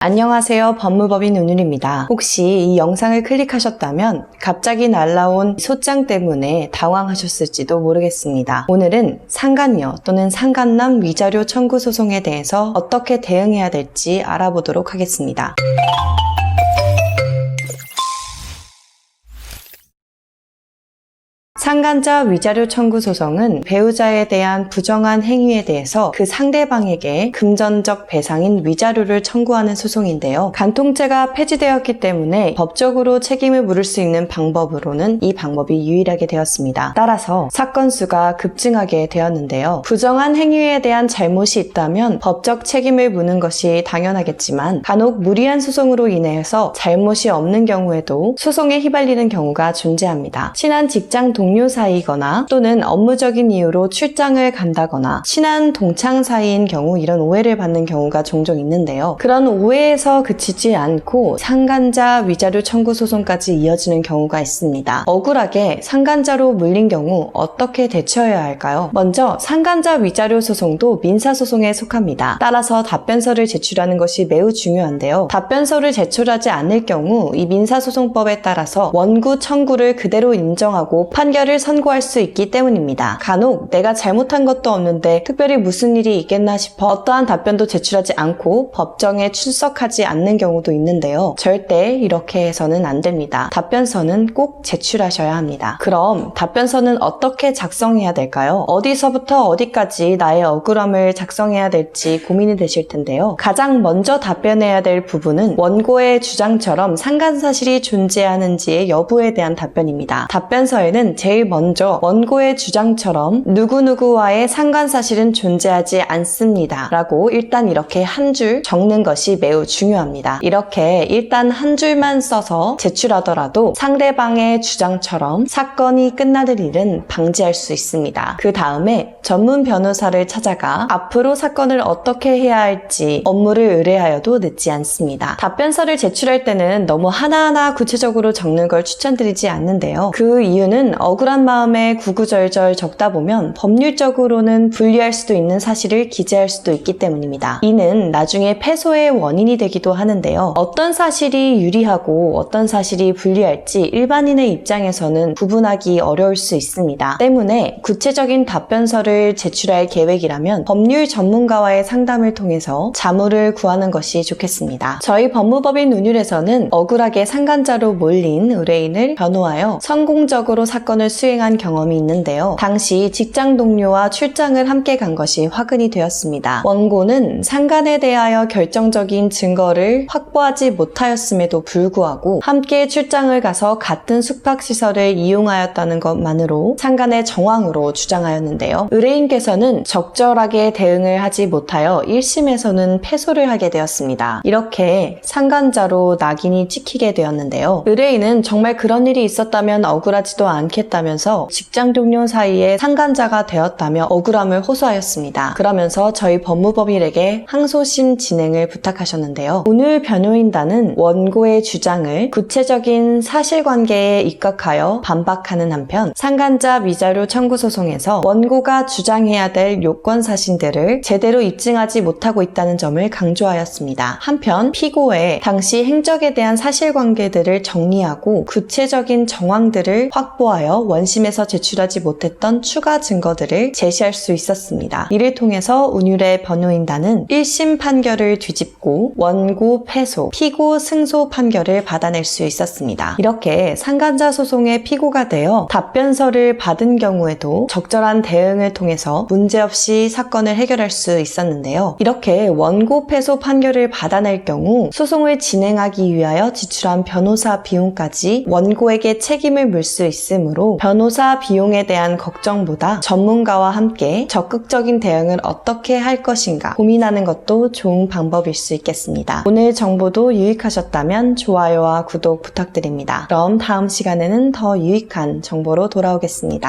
안녕하세요. 법무법인 운율입니다. 혹시 이 영상을 클릭하셨다면 갑자기 날라온 소장 때문에 당황하셨을지도 모르겠습니다. 오늘은 상간녀 또는 상간남 위자료 청구 소송에 대해서 어떻게 대응해야 될지 알아보도록 하겠습니다. 상간자 위자료 청구 소송은 배우자에 대한 부정한 행위에 대해서 그 상대방에게 금전적 배상인 위자료를 청구하는 소송인데요. 간통죄가 폐지되었기 때문에 법적으로 책임을 물을 수 있는 방법으로는 이 방법이 유일하게 되었습니다. 따라서 사건 수가 급증하게 되었는데요. 부정한 행위에 대한 잘못이 있다면 법적 책임을 묻는 것이 당연하겠지만 간혹 무리한 소송으로 인해서 잘못이 없는 경우에도 소송에 휘말리는 경우가 존재합니다. 친한 직장 동료 사이거나 또는 업무적인 이유로 출장을 간다거나 친한 동창 사이인 경우 이런 오해를 받는 경우가 종종 있는데요. 그런 오해에서 그치지 않고 상간자 위자료 청구 소송까지 이어지는 경우가 있습니다. 억울하게 상간자로 물린 경우 어떻게 대처해야 할까요? 먼저 상간자 위자료 소송도 민사소송에 속합니다. 따라서 답변서를 제출하는 것이 매우 중요한데요. 답변서를 제출하지 않을 경우 이 민사소송법에 따라서 원고 청구를 그대로 인정하고 판결을 선고할 수 있기 때문입니다. 간혹 내가 잘못한 것도 없는데 특별히 무슨 일이 있겠나 싶어 어떠한 답변도 제출하지 않고 법정에 출석하지 않는 경우도 있는데요. 절대 이렇게 해서는 안 됩니다. 답변서는 꼭 제출하셔야 합니다. 그럼 답변서는 어떻게 작성해야 될까요? 어디서부터 어디까지 나의 억울함을 작성해야 될지 고민이 되실 텐데요. 가장 먼저 답변해야 될 부분은 원고의 주장처럼 상간사실이 존재하는지의 여부에 대한 답변입니다. 답변서에는 제일 먼저 원고의 주장처럼 누구누구와의 상관사실은 존재하지 않습니다 라고 일단 이렇게 한 줄 적는 것이 매우 중요합니다. 이렇게 일단 한 줄만 써서 제출하더라도 상대방의 주장처럼 사건이 끝나는 일은 방지할 수 있습니다. 그 다음에 전문 변호사를 찾아가 앞으로 사건을 어떻게 해야 할지 업무를 의뢰하여도 늦지 않습니다. 답변서를 제출할 때는 너무 하나하나 구체적으로 적는 걸 추천드리지 않는데요. 그 이유는 억울한 마음에 구구절절 적다 보면 법률적으로는 불리할 수도 있는 사실을 기재할 수도 있기 때문입니다. 이는 나중에 패소의 원인이 되기도 하는데요. 어떤 사실이 유리하고 어떤 사실이 불리할지 일반인의 입장에서는 구분하기 어려울 수 있습니다. 때문에 구체적인 답변서를 제출할 계획이라면 법률 전문가와의 상담을 통해서 자문을 구하는 것이 좋겠습니다. 저희 법무법인 운율에서는 억울하게 상간자로 몰린 의뢰인을 변호하여 성공적으로 사건을 수행한 경험이 있는데요. 당시 직장 동료와 출장을 함께 간 것이 화근이 되었습니다. 원고는 상간에 대하여 결정적인 증거를 확보하지 못하였음에도 불구하고 함께 출장을 가서 같은 숙박시설을 이용하였다는 것만으로 상간의 정황으로 주장하였는데요. 의뢰인께서는 적절하게 대응을 하지 못하여 1심에서는 패소를 하게 되었습니다. 이렇게 상간자로 낙인이 찍히게 되었는데요. 의뢰인은 정말 그런 일이 있었다면 억울하지도 않겠다면서 직장 동료 사이에 상간자가 되었다며 억울함을 호소하였습니다. 그러면서 저희 법무법인에게 항소심 진행을 부탁하셨는데요. 오늘 변호인단은 원고의 주장을 구체적인 사실관계에 입각하여 반박하는 한편 상간자 위자료 청구 소송에서 원고가 주장해야 될 요건사실들을 제대로 입증하지 못하고 있다는 점을 강조하였습니다. 한편 피고의 당시 행적에 대한 사실관계들을 정리하고 구체적인 정황들을 확보하여 원심에서 제출하지 못했던 추가 증거들을 제시할 수 있었습니다. 이를 통해서 운율의 변호인단은 1심 판결을 뒤집고 원고 패소, 피고 승소 판결을 받아낼 수 있었습니다. 이렇게 상간자 소송의 피고가 되어 답변서를 받은 경우에도 적절한 대응을 통해서 문제없이 사건을 해결할 수 있었는데요. 이렇게 원고 패소 판결을 받아낼 경우 소송을 진행하기 위하여 지출한 변호사 비용까지 원고에게 책임을 물 수 있으므로 변호사 비용에 대한 걱정보다 전문가와 함께 적극적인 대응을 어떻게 할 것인가 고민하는 것도 좋은 방법일 수 있겠습니다. 오늘 정보도 유익하셨다면 좋아요와 구독 부탁드립니다. 그럼 다음 시간에는 더 유익한 정보로 돌아오겠습니다.